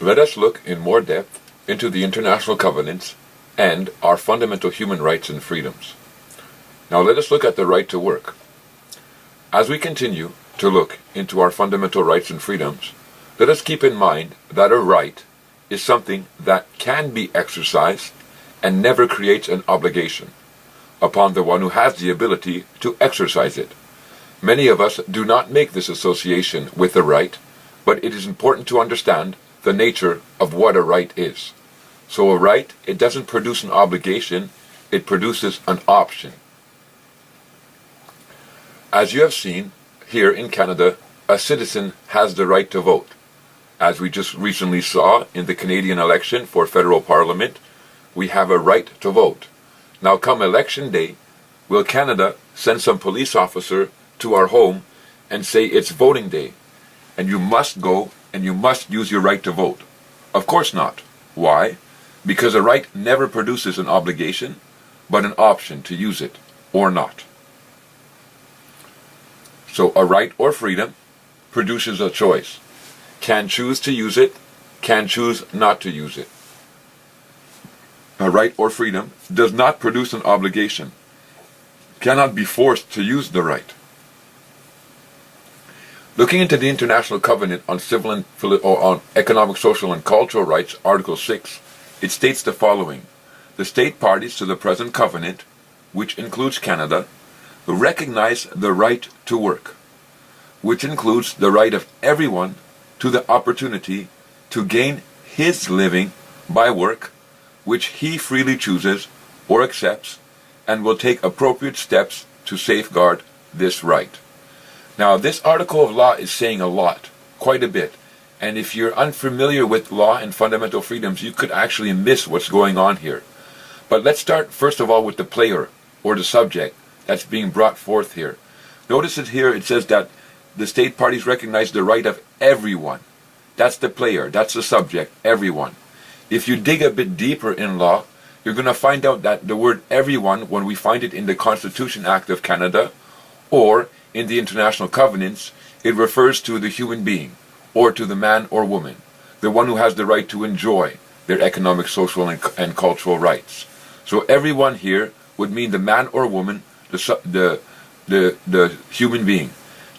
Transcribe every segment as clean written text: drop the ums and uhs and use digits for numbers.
let us look in more depth into the international covenants and our fundamental human rights and freedoms. Now let us look at the right to work. As we continue to look into our fundamental rights and freedoms, let us keep in mind that a right is something that can be exercised and never creates an obligation upon the one who has the ability to exercise it. Many of us do not make this association with the right, but it is important to understand the nature of what a right is. So a right, it doesn't produce an obligation, it produces an option. As you have seen, here in Canada, a citizen has the right to vote. As we just recently saw in the Canadian election for federal parliament, we have a right to vote. Now come election day, will Canada send some police officer to our home and say it's voting day, and you must go and you must use your right to vote? Of course not. Why? Because a right never produces an obligation, but an option to use it or not. So a right or freedom produces a choice. Can choose to use it, can choose not to use it. A right or freedom does not produce an obligation, cannot be forced to use the right. Looking into the International Covenant on Civil and on Economic, Social and Cultural Rights, Article 6, it states the following: the state parties to the present covenant, which includes Canada, recognize the right to work, which includes the right of everyone to the opportunity to gain his living by work, which he freely chooses or accepts, and will take appropriate steps to safeguard this right. Now, this article of law is saying a lot, quite a bit, and if you're unfamiliar with law and fundamental freedoms, you could actually miss what's going on here. But let's start first of all with the player, or the subject, that's being brought forth here. Notice it here, it says that the state parties recognize the right of everyone. That's the player, that's the subject, everyone. If you dig a bit deeper in law, you're going to find out that the word everyone, when we find it in the Constitution Act of Canada or in the International Covenants, it refers to the human being or to the man or woman, the one who has the right to enjoy their economic, social and cultural rights. So everyone here would mean the man or woman, the human being.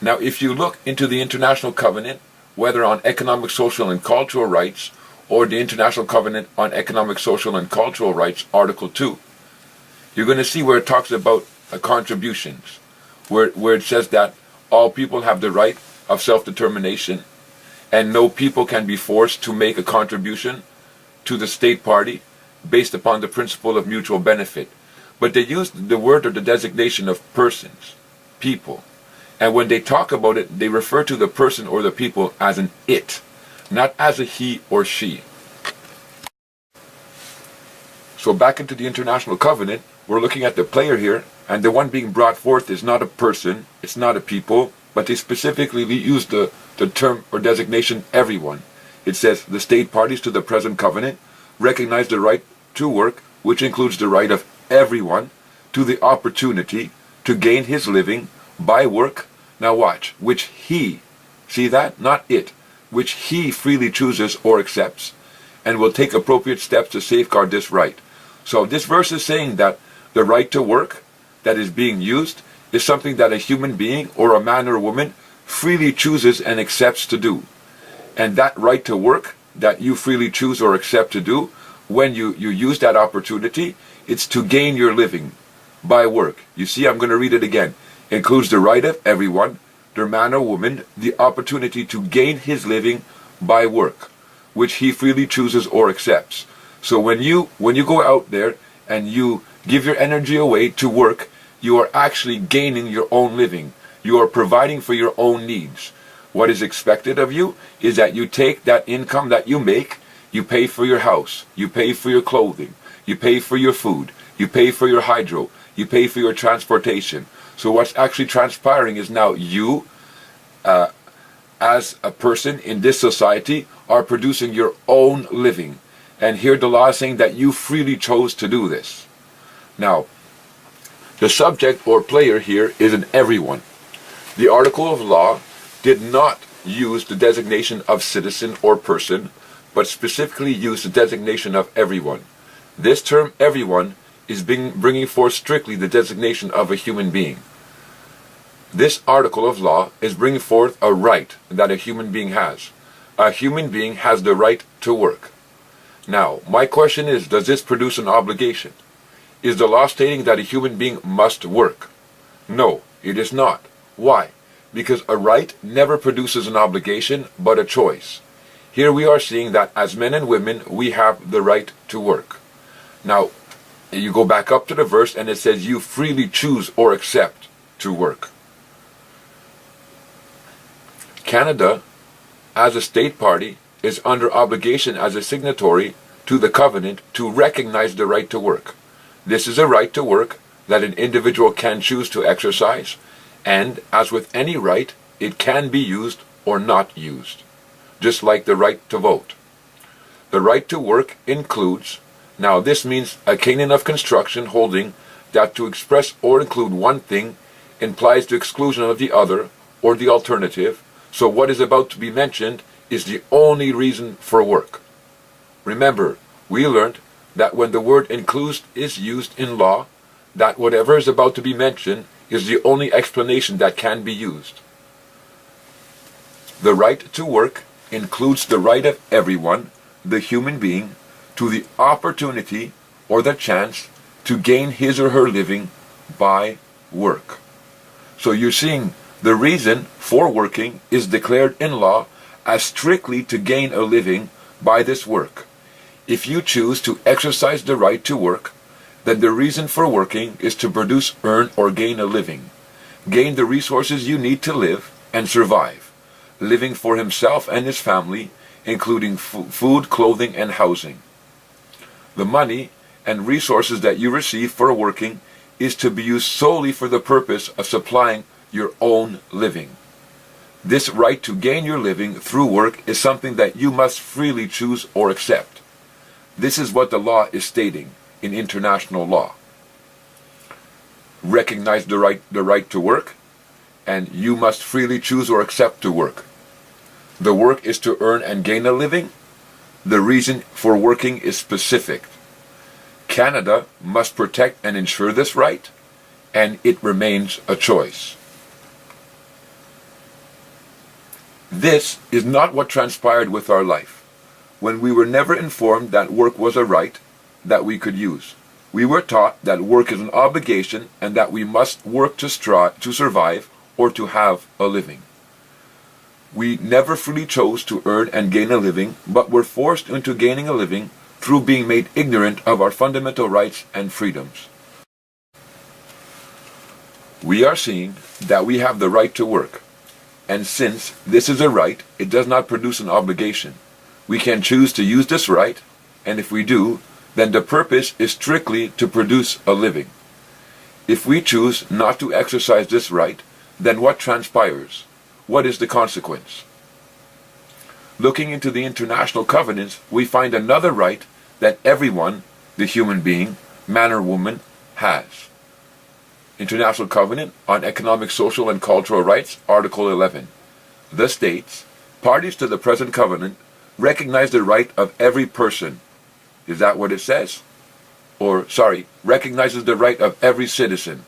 Now, if you look into the International Covenant, whether on economic, social, and cultural rights, or the International Covenant on Economic, Social, and Cultural Rights, Article 2, you're going to see where it talks about contributions, where it says that all people have the right of self-determination, and no people can be forced to make a contribution to the state party based upon the principle of mutual benefit. But they use the word or the designation of persons, people. And when they talk about it, they refer to the person or the people as an it, not as a he or she. So back into the International Covenant, we're looking at the player here, and the one being brought forth is not a person, it's not a people, but they specifically use the term or designation everyone. It says the state parties to the present covenant recognize the right to work, which includes the right of everyone to the opportunity to gain his living by work. Now watch, which he, see that? Not it, which he freely chooses or accepts, and will take appropriate steps to safeguard this right. So this verse is saying that the right to work that is being used is something that a human being or a man or woman freely chooses and accepts to do. And that right to work that you freely choose or accept to do, when you use that opportunity, it's to gain your living by work. You see, I'm going to read it again. Includes the right of everyone, their man or woman, the opportunity to gain his living by work, which he freely chooses or accepts. So when you go out there and you give your energy away to work, you are actually gaining your own living. You are providing for your own needs. What is expected of you is that you take that income that you make, you pay for your house, you pay for your clothing, you pay for your food, you pay for your hydro, you pay for your transportation. So what's actually transpiring is now you, as a person in this society, are producing your own living. And here the law is saying that you freely chose to do this. Now, the subject or player here is an everyone. The article of law did not use the designation of citizen or person, but specifically use the designation of everyone. This term everyone is bringing forth strictly the designation of a human being. This article of law is bringing forth a right that a human being has. A human being has the right to work. Now, my question is, does this produce an obligation? Is the law stating that a human being must work? No, it is not. Why? Because a right never produces an obligation, but a choice. Here we are seeing that as men and women, we have the right to work. Now, you go back up to the verse and it says, you freely choose or accept to work. Canada, as a state party, is under obligation as a signatory to the covenant to recognize the right to work. This is a right to work that an individual can choose to exercise, and as with any right, it can be used or not used, just like the right to vote. The right to work includes, now this means a canon of construction holding that to express or include one thing implies the exclusion of the other or the alternative, so what is about to be mentioned is the only reason for work. Remember, we learned that when the word includes is used in law, that whatever is about to be mentioned is the only explanation that can be used. The right to work includes the right of everyone, the human being, to the opportunity or the chance to gain his or her living by work. So you're seeing the reason for working is declared in law as strictly to gain a living by this work. If you choose to exercise the right to work, then the reason for working is to produce, earn, or gain a living. Gain the resources you need to live and survive. Living for himself and his family, including food, clothing, and housing. The money and resources that you receive for working is to be used solely for the purpose of supplying your own living. This right to gain your living through work is something that you must freely choose or accept. This is what the law is stating in international law. Recognize the right to work, and you must freely choose or accept to work. The work is to earn and gain a living. The reason for working is specific. Canada must protect and ensure this right, and it remains a choice. This is not what transpired with our life, when we were never informed that work was a right that we could use. We were taught that work is an obligation and that we must work to survive or to have a living. We never freely chose to earn and gain a living, but were forced into gaining a living through being made ignorant of our fundamental rights and freedoms. We are seeing that we have the right to work, and since this is a right, it does not produce an obligation. We can choose to use this right, and if we do, then the purpose is strictly to produce a living. If we choose not to exercise this right, then what transpires? What is the consequence? Looking into the international covenants, we find another right that everyone, the human being, man or woman, has. International Covenant on Economic, Social, and Cultural Rights, Article 11. The states, parties to the present covenant, recognize the right of every person. Is that what it says? Recognizes the right of every citizen.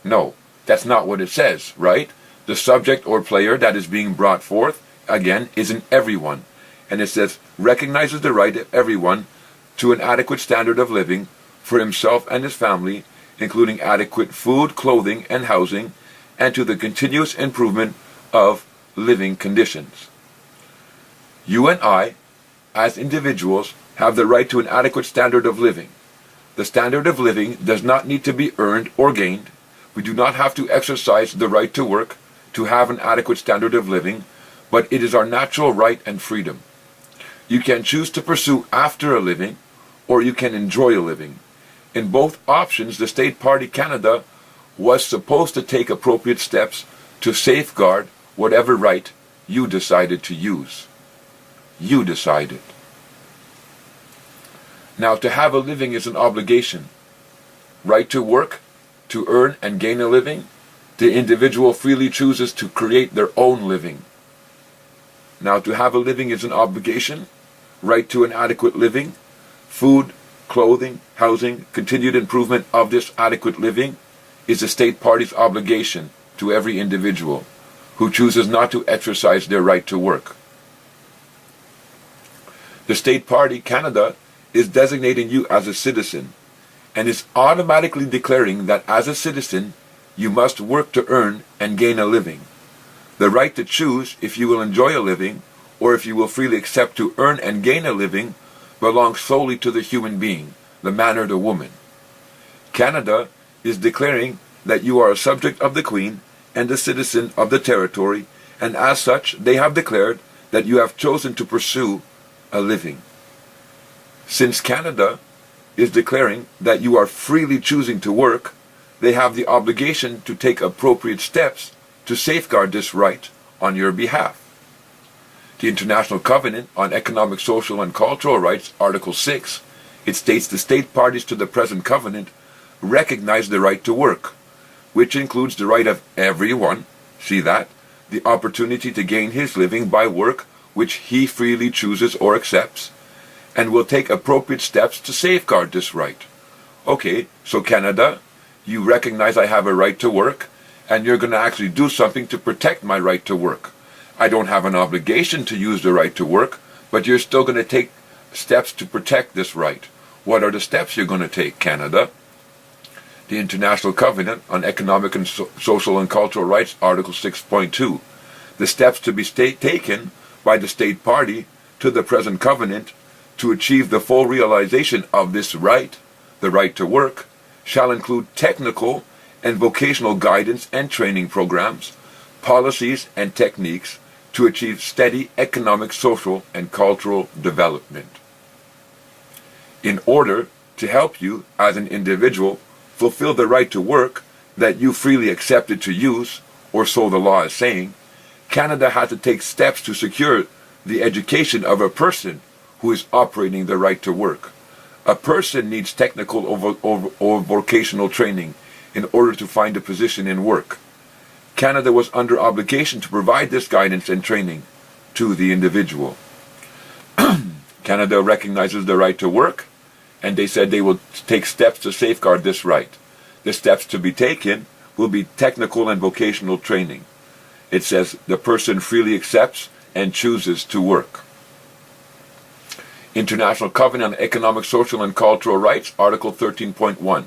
No, that's not what it says, right? The subject or player that is being brought forth, again, is an everyone. And it says, recognizes the right of everyone to an adequate standard of living for himself and his family, including adequate food, clothing, and housing, and to the continuous improvement of living conditions. You and I, as individuals, have the right to an adequate standard of living. The standard of living does not need to be earned or gained. We do not have to exercise the right to work to have an adequate standard of living, but it is our natural right and freedom. You can choose to pursue after a living, or you can enjoy a living. In both options, the state party Canada was supposed to take appropriate steps to safeguard whatever right you decided to use. You decided. Now, to have a living is an obligation. Right to work, to earn and gain a living, the individual freely chooses to create their own living. Now, to have a living is an obligation. right to an adequate living, food, clothing, housing, continued improvement of this adequate living is the state party's obligation to every individual who chooses not to exercise their right to work. The state party, Canada, is designating you as a citizen and is automatically declaring that as a citizen, you must work to earn and gain a living. The right to choose if you will enjoy a living or if you will freely accept to earn and gain a living belongs solely to the human being, the man or the woman. Canada is declaring that you are a subject of the Queen and a citizen of the territory, and as such, they have declared that you have chosen to pursue a living. Since Canada is declaring that you are freely choosing to work, they have the obligation to take appropriate steps to safeguard this right on your behalf. The International Covenant on Economic, Social, and Cultural Rights, Article 6, it states the state parties to the present covenant recognize the right to work, which includes the right of everyone, see that, the opportunity to gain his living by work which he freely chooses or accepts, and will take appropriate steps to safeguard this right. Okay, so Canada, you recognize I have a right to work, and you're going to actually do something to protect my right to work. I don't have an obligation to use the right to work, but you're still going to take steps to protect this right. What are the steps you're going to take, Canada? The International Covenant on Economic and Social and Cultural Rights, Article 6.2. The steps to be taken by the state party to the present covenant to achieve the full realization of this right, the right to work, shall include technical and vocational guidance and training programs, policies and techniques to achieve steady economic, social, and cultural development. In order to help you as an individual fulfill the right to work that you freely accepted to use, or so the law is saying, Canada had to take steps to secure the education of a person who is operating the right to work. A person needs technical or vocational training in order to find a position in work. Canada was under obligation to provide this guidance and training to the individual. Canada recognizes the right to work, and they said they will take steps to safeguard this right. The steps to be taken will be technical and vocational training. It says the person freely accepts and chooses to work. International Covenant on Economic, Social, and Cultural Rights, Article 13.1.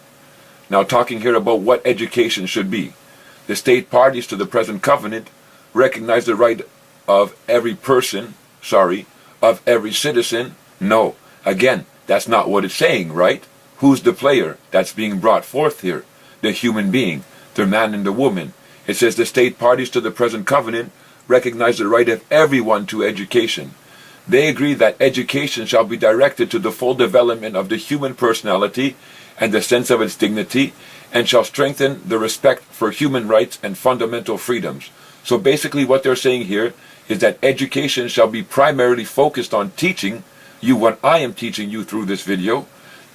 Now talking here about what education should be. The state parties to the present covenant recognize the right of every person, of every citizen. No, again, that's not what it's saying, right? Who's the player that's being brought forth here? The human being, the man and the woman. It says the state parties to the present covenant recognize the right of everyone to education. They agree that education shall be directed to the full development of the human personality and the sense of its dignity, and shall strengthen the respect for human rights and fundamental freedoms. So basically what they're saying here is that education shall be primarily focused on teaching you what I am teaching you through this video,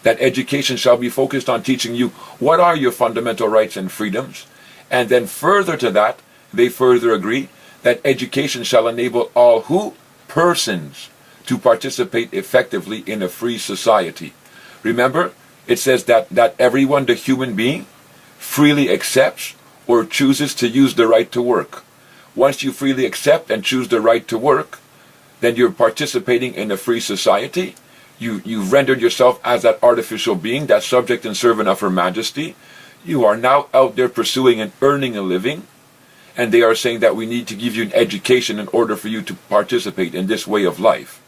that education shall be focused on teaching you what are your fundamental rights and freedoms, and then further to that, they further agree that education shall enable all who? Persons to participate effectively in a free society. Remember, it says that everyone, the human being, freely accepts or chooses to use the right to work. Once you freely accept and choose the right to work, then you're participating in a free society. You've rendered yourself as that artificial being, that subject and servant of Her Majesty. You are now out there pursuing and earning a living. And they are saying that we need to give you an education in order for you to participate in this way of life.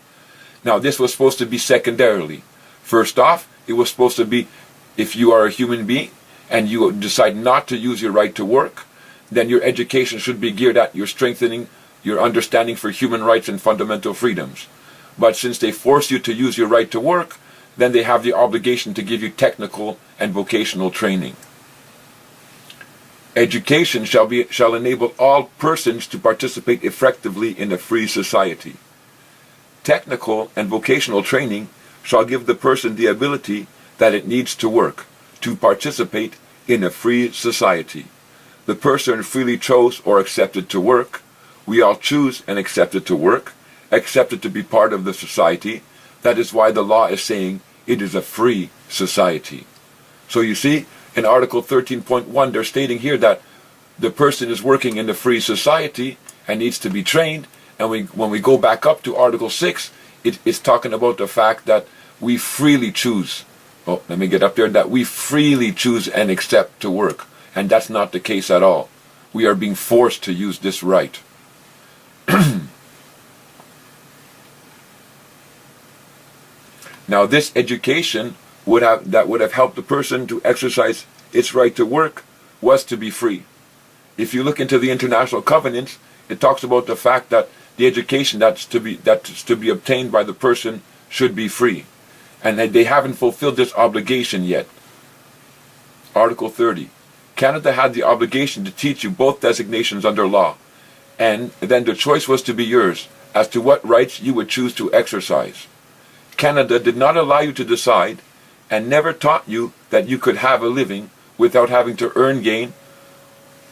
Now, this was supposed to be secondarily. First off, it was supposed to be if you are a human being and you decide not to use your right to work, then your education should be geared at your strengthening your understanding for human rights and fundamental freedoms. But since they force you to use your right to work, then they have the obligation to give you technical and vocational training. Education shall enable all persons to participate effectively in a free society. Technical and vocational training shall give the person the ability that it needs to work, to participate in a free society. The person freely chose or accepted to work. We all choose and accepted to work, accepted to be part of the society, That is why the law is saying it is a free society. So you see, in Article 13.1, they're stating here that the person is working in a free society and needs to be trained. And when we go back up to Article 6, it's talking about the fact that we freely choose. Oh, let me get up there. That we freely choose and accept to work. And that's not the case at all. We are being forced to use this right. Now, this education that would have helped the person to exercise its right to work was to be free. If you look into the international covenants, it talks about the fact that the education that's to be obtained by the person should be free, and that they haven't fulfilled this obligation yet. Article 30. Canada had the obligation to teach you both designations under law, and then the choice was to be yours as to what rights you would choose to exercise. Canada did not allow you to decide and never taught you that you could have a living without having to gain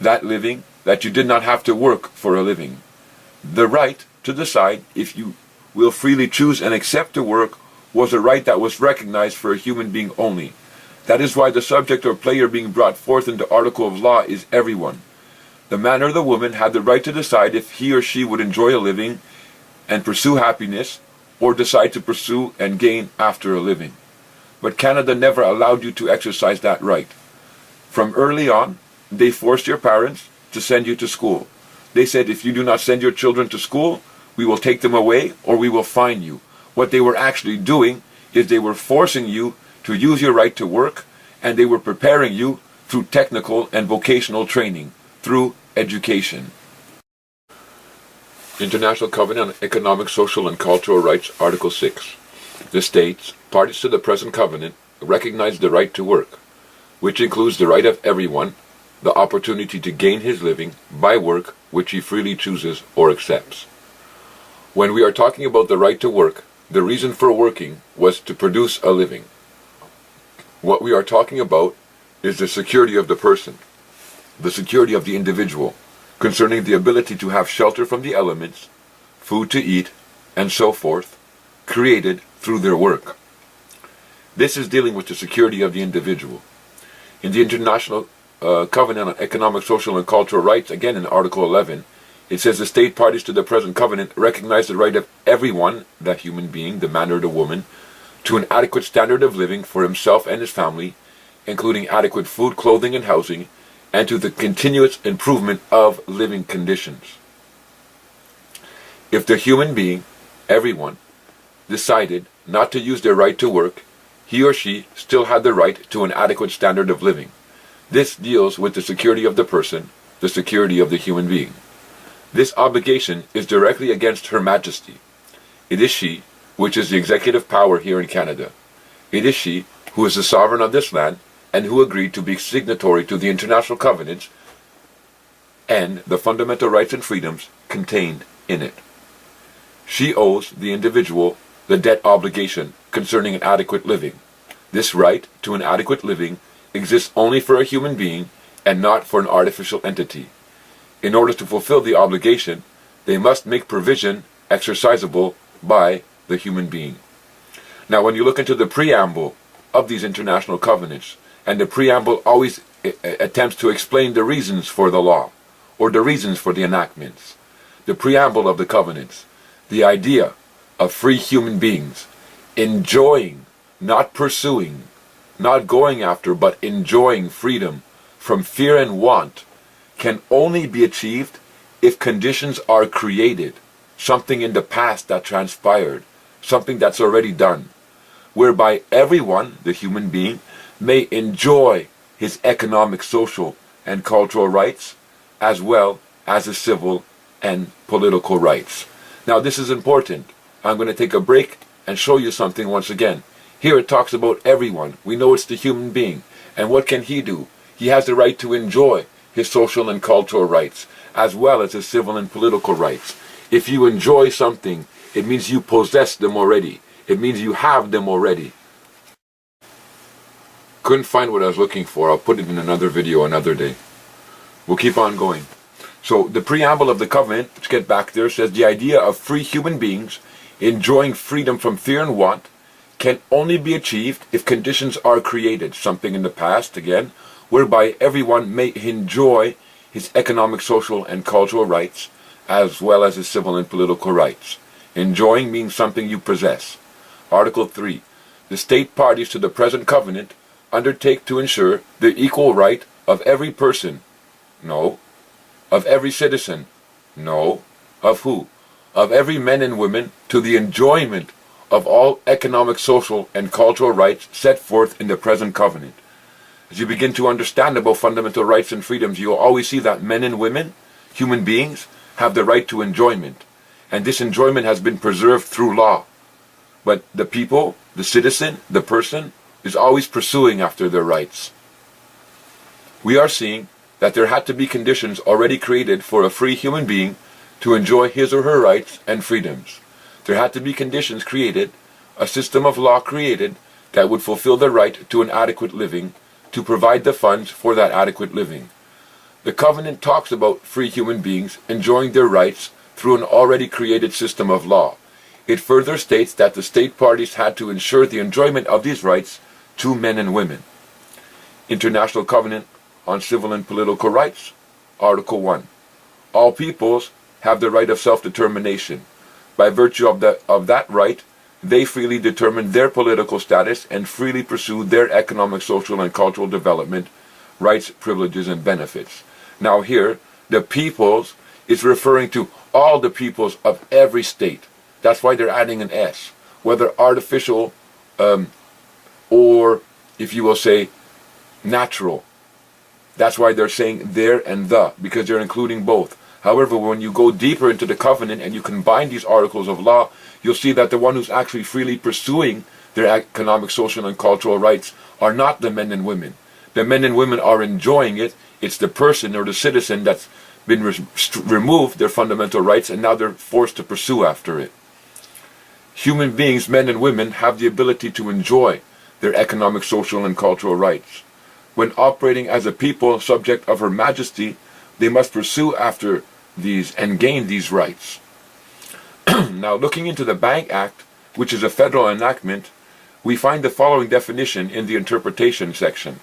that living, that you did not have to work for a living. The right to decide if you will freely choose and accept to work was a right that was recognized for a human being only. That is why the subject or player being brought forth in the article of law is everyone. The man or the woman had the right to decide if he or she would enjoy a living and pursue happiness, or decide to pursue and gain after a living. But Canada never allowed you to exercise that right. From early on, they forced your parents to send you to school. They said, if you do not send your children to school, we will take them away or we will fine you. What they were actually doing is they were forcing you to use your right to work, and they were preparing you through technical and vocational training, through education. International Covenant on Economic, Social, and Cultural Rights, Article 6. The states, parties to the present covenant, recognize the right to work, which includes the right of everyone, the opportunity to gain his living by work which he freely chooses or accepts. When we are talking about the right to work, the reason for working was to produce a living. What we are talking about is the security of the person, the security of the individual, concerning the ability to have shelter from the elements, food to eat, and so forth, created through their work. This is dealing with the security of the individual. In the International Covenant on Economic, Social, and Cultural Rights, again in Article 11, it says the state parties to the present covenant recognize the right of everyone, that human being, the man or the woman, to an adequate standard of living for himself and his family, including adequate food, clothing, and housing, and to the continuous improvement of living conditions. If the human being, everyone, decided not to use their right to work, he or she still had the right to an adequate standard of living. This deals with the security of the person, the security of the human being. This obligation is directly against Her Majesty. It is she, which is the executive power here in Canada. It is she who is the sovereign of this land, and who agreed to be signatory to the international covenants and the fundamental rights and freedoms contained in it. She owes the individual the debt obligation concerning an adequate living. This right to an adequate living exists only for a human being and not for an artificial entity. In order to fulfill the obligation, they must make provision exercisable by the human being. Now, when you look into the preamble of these international covenants, and the preamble always attempts to explain the reasons for the law, or the reasons for the enactments. The preamble of the covenants, the idea of free human beings, enjoying, not pursuing, not going after, but enjoying freedom from fear and want, can only be achieved if conditions are created, something in the past that transpired, something that's already done, whereby everyone, the human being, may enjoy his economic, social, and cultural rights, as well as his civil and political rights. Now, this is important. I'm going to take a break and show you something once again. Here it talks about everyone. We know it's the human being. And what can he do? He has the right to enjoy his social and cultural rights, as well as his civil and political rights. If you enjoy something, it means you possess them already. It means you have them already. Couldn't find what I was looking for. I'll put it in another video another day. We'll keep on going. So the preamble of the covenant, let's get back there, says the idea of free human beings enjoying freedom from fear and want, can only be achieved if conditions are created, something in the past, again, whereby everyone may enjoy his economic, social, and cultural rights, as well as his civil and political rights. Enjoying means something you possess. Article 3. The state parties to the present covenant undertake to ensure the equal right of every person. No. Of every citizen. No. Of who? Of every man and woman to the enjoyment of all economic, social, and cultural rights set forth in the present covenant. As you begin to understand about fundamental rights and freedoms, you'll always see that men and women, human beings, have the right to enjoyment. And this enjoyment has been preserved through law. But the people, the citizen, the person, is always pursuing after their rights. We are seeing that there had to be conditions already created for a free human being to enjoy his or her rights and freedoms. There had to be conditions created, a system of law created, that would fulfill the right to an adequate living, to provide the funds for that adequate living. The covenant talks about free human beings enjoying their rights through an already created system of law. It further states that the state parties had to ensure the enjoyment of these rights to men and women. International Covenant on Civil and Political Rights, Article 1. All peoples have the right of self-determination. By virtue of that right, they freely determine their political status and freely pursue their economic, social, and cultural development, rights, privileges, and benefits. Now here, the peoples is referring to all the peoples of every state. That's why they're adding an S. Whether artificial or, if you will say, natural. That's why they're saying there and the, because they're including both. However, when you go deeper into the covenant and you combine these articles of law, you'll see that the one who's actually freely pursuing their economic, social, and cultural rights are not the men and women. The men and women are enjoying it. It's the person or the citizen that's been removed their fundamental rights, and now they're forced to pursue after it. Human beings, men and women, have the ability to enjoy their economic, social, and cultural rights. When operating as a people subject of Her Majesty, they must pursue after these and gain these rights. Now, looking into the Bank Act, which is a federal enactment, we find the following definition in the interpretation section.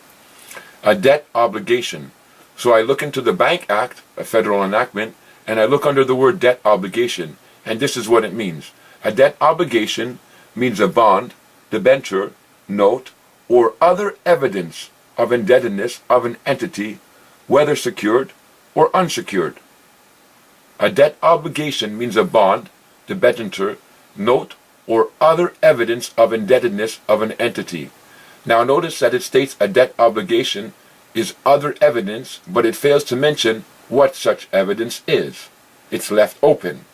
A debt obligation. So I look into the Bank Act, a federal enactment, and I look under the word debt obligation, and this is what it means. A debt obligation means a bond, debenture, note, or other evidence of indebtedness of an entity, whether secured or unsecured. A debt obligation means a bond, debenture, note, or other evidence of indebtedness of an entity. Now notice that it states a debt obligation is other evidence, but it fails to mention what such evidence is. It's left open.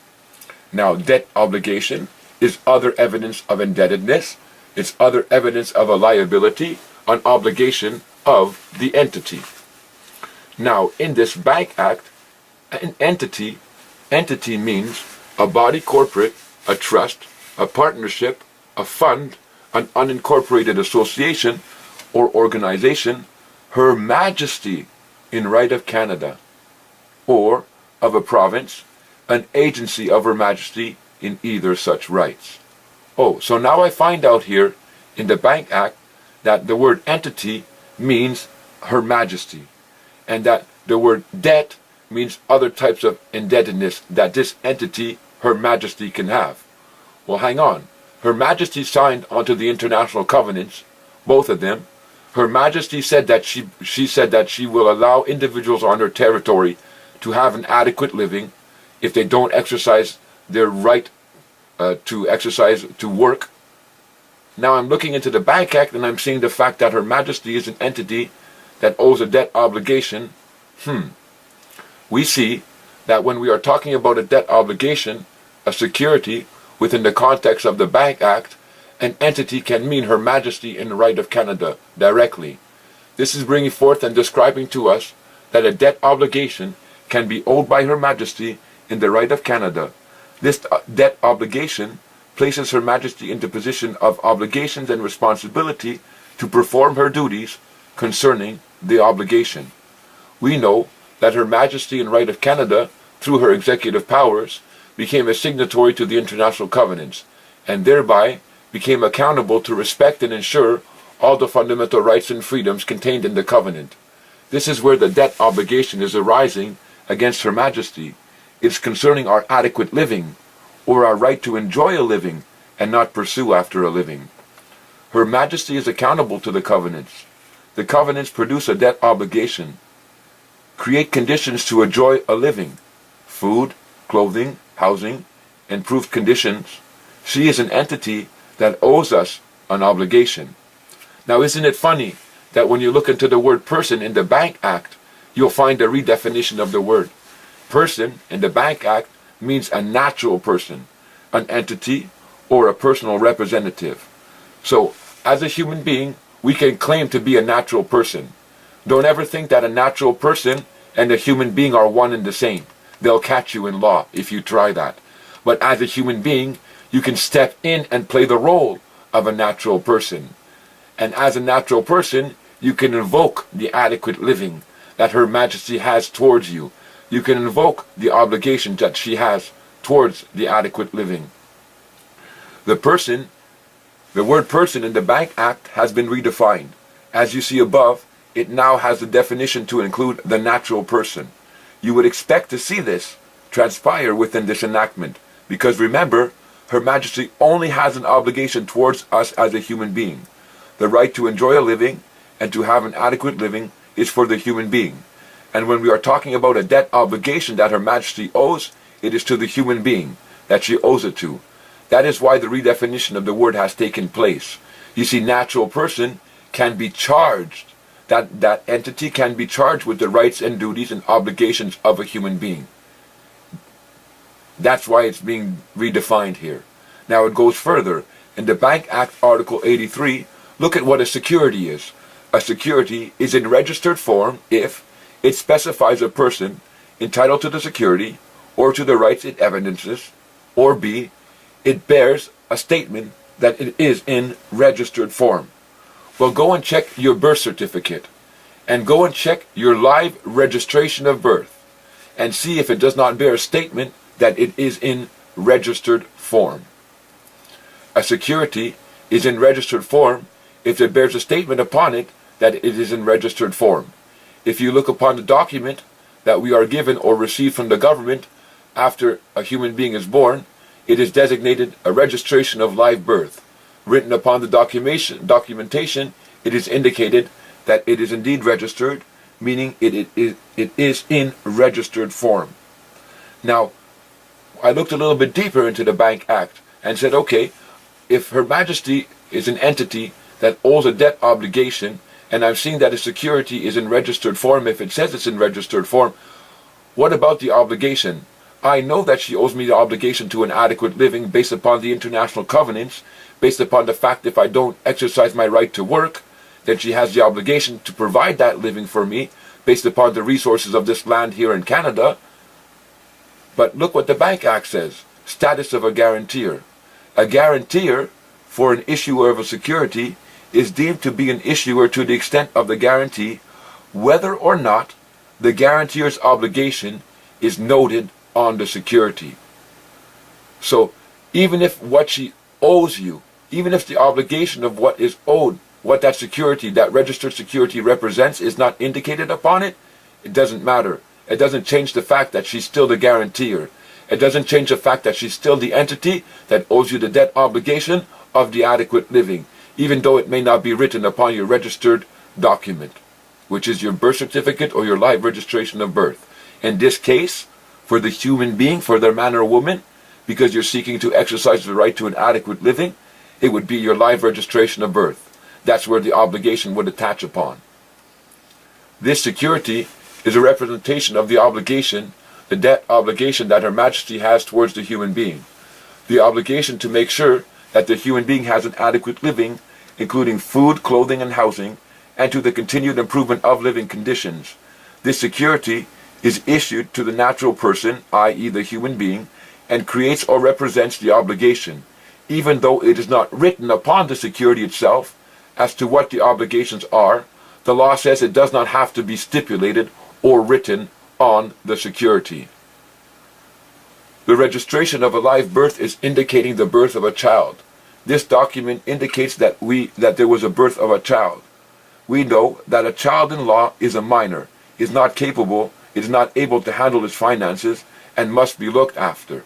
Now, debt obligation is other evidence of indebtedness. It's other evidence of a liability, an obligation of the entity. Now, in this Bank Act, an entity means a body corporate, a trust, a partnership, a fund, an unincorporated association or organization, Her Majesty in right of Canada, or of a province, an agency of Her Majesty in either such rights. Oh, so now I find out here in the Bank Act that the word entity means Her Majesty, and that the word debt means other types of indebtedness that this entity, Her Majesty, can have. Well, hang on. Her Majesty signed onto the international covenants, both of them. Her Majesty said that she said that she will allow individuals on her territory to have an adequate living if they don't exercise their right to work. Now I'm looking into the Bank Act and I'm seeing the fact that Her Majesty is an entity that owes a debt obligation. We see that when we are talking about a debt obligation, a security, within the context of the Bank Act, an entity can mean Her Majesty in the right of Canada directly. This is bringing forth and describing to us that a debt obligation can be owed by Her Majesty in the right of Canada. This debt obligation places Her Majesty into position of obligations and responsibility to perform her duties concerning the obligation. We know that Her Majesty in right of Canada, through her executive powers, became a signatory to the international covenants, and thereby became accountable to respect and ensure all the fundamental rights and freedoms contained in the covenant. This is where the debt obligation is arising against Her Majesty. It's concerning our adequate living, or our right to enjoy a living and not pursue after a living. Her Majesty is accountable to the covenants. The covenants produce a debt obligation, create conditions to enjoy a living, food, clothing, housing, improved conditions. She is an entity that owes us an obligation. Now, isn't it funny that when you look into the word person in the Bank Act, you'll find a redefinition of the word. Person in the Bank Act means a natural person, an entity, or a personal representative. So, as a human being, we can claim to be a natural person. Don't ever think that a natural person and a human being are one and the same. They'll catch you in law if you try that. But as a human being, you can step in and play the role of a natural person. And as a natural person, you can invoke the adequate living that Her Majesty has towards you. You can invoke the obligation that she has towards the adequate living. The word person in the Bank Act has been redefined. As you see above, it now has the definition to include the natural person. You would expect to see this transpire within this enactment, because remember, Her Majesty only has an obligation towards us as a human being. The right to enjoy a living and to have an adequate living is for the human being. And when we are talking about a debt obligation that Her Majesty owes, it is to the human being that she owes it to. That is why the redefinition of the word has taken place. You see, natural person can be charged. That entity can be charged with the rights and duties and obligations of a human being. That's why it's being redefined here. Now it goes further. In the Bank Act Article 83, look at what a security is. A security is in registered form if it specifies a person entitled to the security or to the rights it evidences, or B, it bears a statement that it is in registered form. Well, go and check your birth certificate and go and check your live registration of birth and see if it does not bear a statement that it is in registered form. A security is in registered form if it bears a statement upon it that it is in registered form. If you look upon the document that we are given or received from the government after a human being is born, it is designated a registration of live birth. Written upon the documentation, it is indicated that it is indeed registered, meaning it is in registered form. Now, I looked a little bit deeper into the Bank Act and said, okay, if Her Majesty is an entity that owes a debt obligation, and I'm seeing that a security is in registered form, if it says it's in registered form, what about the obligation? I know that she owes me the obligation to an adequate living based upon the international covenants, based upon the fact if I don't exercise my right to work, then she has the obligation to provide that living for me based upon the resources of this land here in Canada. But look what the Bank Act says. Status of a guarantor. A guarantor for an issuer of a security is deemed to be an issuer to the extent of the guarantee, whether or not the guarantor's obligation is noted on the security. So even if what she owes you, even if the obligation of what is owed, what that security, that registered security represents is not indicated upon it, it doesn't matter. It doesn't change the fact that she's still the guarantor. It doesn't change the fact that she's still the entity that owes you the debt obligation of the adequate living, even though it may not be written upon your registered document, which is your birth certificate or your live registration of birth. In this case, for the human being, for the man or woman, because you're seeking to exercise the right to an adequate living, it would be your live registration of birth. That's where the obligation would attach upon. This security is a representation of the obligation, the debt obligation that Her Majesty has towards the human being. The obligation to make sure that the human being has an adequate living, including food, clothing, and housing, and to the continued improvement of living conditions. This security is issued to the natural person, i.e. the human being, and creates or represents the obligation, even though it is not written upon the security itself as to what the obligations are. The law says it does not have to be stipulated or written on the security. The registration of a live birth is indicating the birth of a child. This document indicates that there was a birth of a child. We know that a child-in-law is a minor, is not capable, is not able to handle his finances, and must be looked after.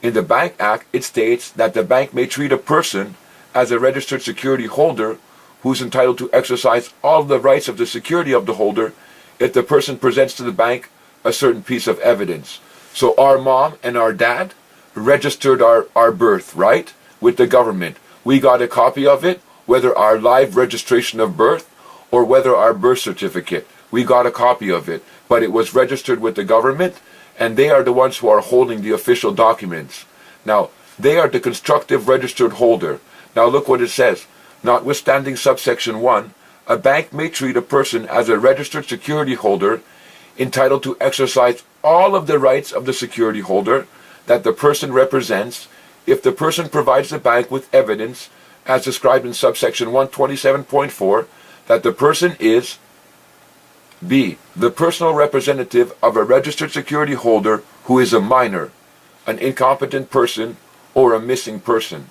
In the Bank Act, it states that the bank may treat a person as a registered security holder who is entitled to exercise all the rights of the security of the holder if the person presents to the bank a certain piece of evidence. So our mom and our dad registered our birth, right, with the government. We got a copy of it, whether our live registration of birth or whether our birth certificate. We got a copy of it, but it was registered with the government, and they are the ones who are holding the official documents. Now, they are the constructive registered holder. Now look what it says. Notwithstanding subsection 1, a bank may treat a person as a registered security holder entitled to exercise all of the rights of the security holder that the person represents if the person provides the bank with evidence as described in subsection 127.4 that the person is B. The personal representative of a registered security holder who is a minor, an incompetent person, or a missing person.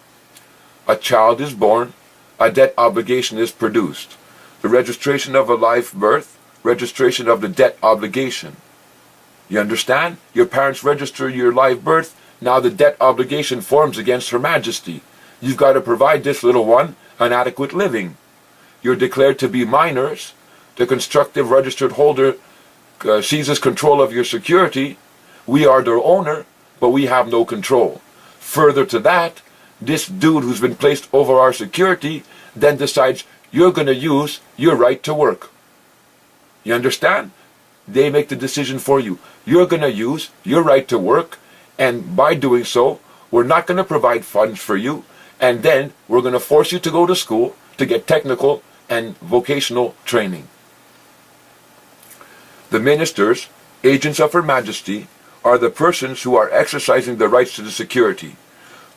A child is born, a debt obligation is produced. The registration of a live birth, registration of the debt obligation. You understand? Your parents register your live birth, now the debt obligation forms against Her Majesty. You've got to provide this little one an adequate living. You're declared to be minors. The constructive registered holder seizes control of your security. We are their owner, but we have no control. Further to that, this dude who's been placed over our security then decides you're going to use your right to work. You understand? They make the decision for you. You're going to use your right to work, and by doing so, we're not going to provide funds for you, and then we're going to force you to go to school to get technical and vocational training. The ministers, agents of Her Majesty, are the persons who are exercising the rights to the security.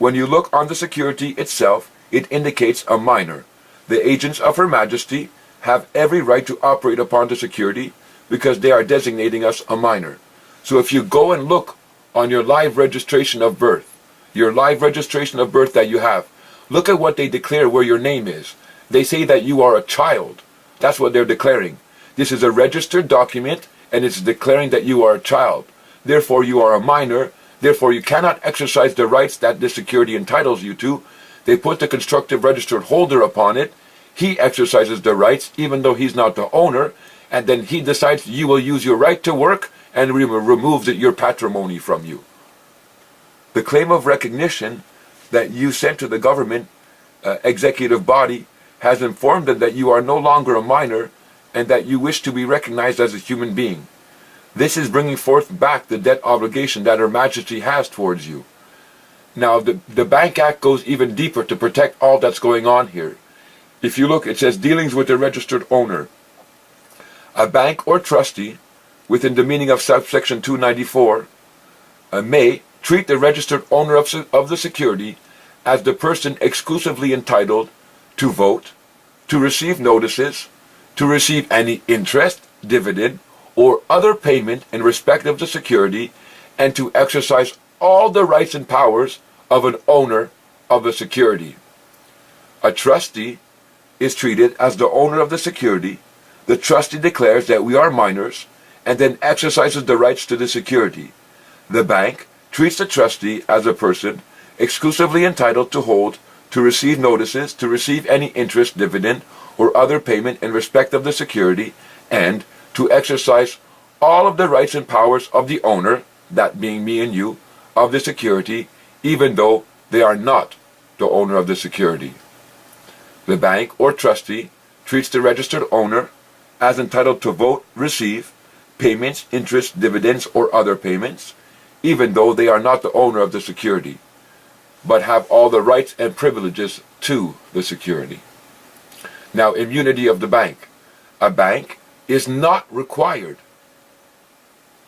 When you look on the security itself, it indicates a minor. The agents of Her Majesty have every right to operate upon the security because they are designating us a minor. So if you go and look on your live registration of birth, your live registration of birth that you have, look at what they declare where your name is. They say that you are a child. That's what they're declaring. This is a registered document, and it's declaring that you are a child. Therefore, you are a minor. Therefore, you cannot exercise the rights that this security entitles you to. They put the constructive registered holder upon it. He exercises the rights, even though he's not the owner, and then he decides you will use your right to work and removes your patrimony from you. The claim of recognition that you sent to the government executive body has informed them that you are no longer a minor and that you wish to be recognized as a human being. This is bringing forth back the debt obligation that Her Majesty has towards you. Now, the Bank Act goes even deeper to protect all that's going on here. If you look, it says dealings with the registered owner. A bank or trustee, within the meaning of subsection 294, may treat the registered owner of the security as the person exclusively entitled to vote, to receive notices, to receive any interest, dividend, or other payment in respect of the security, and to exercise all the rights and powers of an owner of the security. A trustee is treated as the owner of the security. The trustee declares that we are minors and then exercises the rights to the security. The bank treats the trustee as a person exclusively entitled to hold, to receive notices, to receive any interest, dividend, or other payment in respect of the security, and to exercise all of the rights and powers of the owner, that being me and you, of the security, even though they are not the owner of the security. The bank or trustee treats the registered owner as entitled to vote, receive payments, interest, dividends, or other payments, even though they are not the owner of the security, but have all the rights and privileges to the security. Now, immunity of the bank. A bank is not required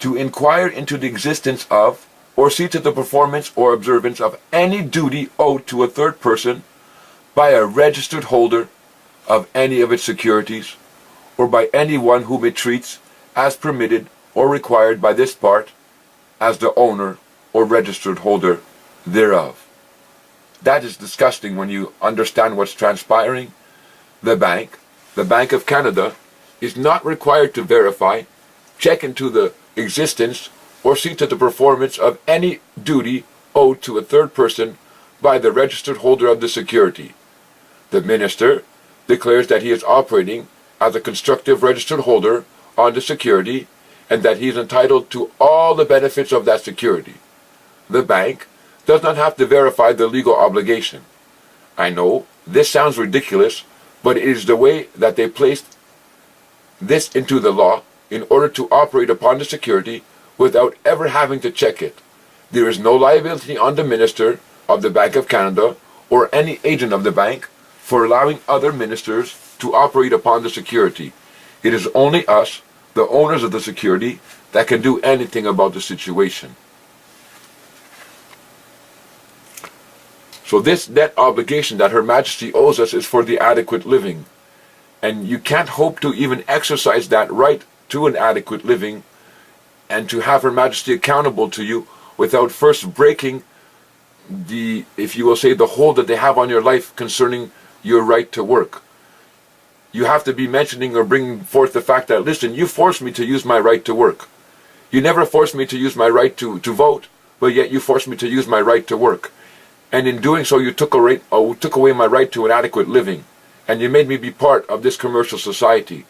to inquire into the existence of or see to the performance or observance of any duty owed to a third person by a registered holder of any of its securities, or by anyone whom it treats as permitted or required by this part as the owner or registered holder thereof. That is disgusting when you understand what's transpiring. The Bank of Canada, is not required to verify, check into the existence, or see to the performance of any duty owed to a third person by the registered holder of the security. The Minister declares that he is operating as a constructive registered holder on the security and that he is entitled to all the benefits of that security. The bank does not have to verify the legal obligation. I know this sounds ridiculous, but it is the way that they placed this into the law in order to operate upon the security without ever having to check it. There is no liability on the Minister of the Bank of Canada or any agent of the bank for allowing other ministers to operate upon the security. It is only us, the owners of the security, that can do anything about the situation. So this debt obligation that Her Majesty owes us is for the adequate living. And you can't hope to even exercise that right to an adequate living and to have Her Majesty accountable to you without first breaking the, if you will say, the hold that they have on your life concerning your right to work. You have to be mentioning or bringing forth the fact that, listen, you forced me to use my right to work. You never forced me to use my right to vote, but yet you forced me to use my right to work. And in doing so, you took away my right to an adequate living. And you made me be part of this commercial society.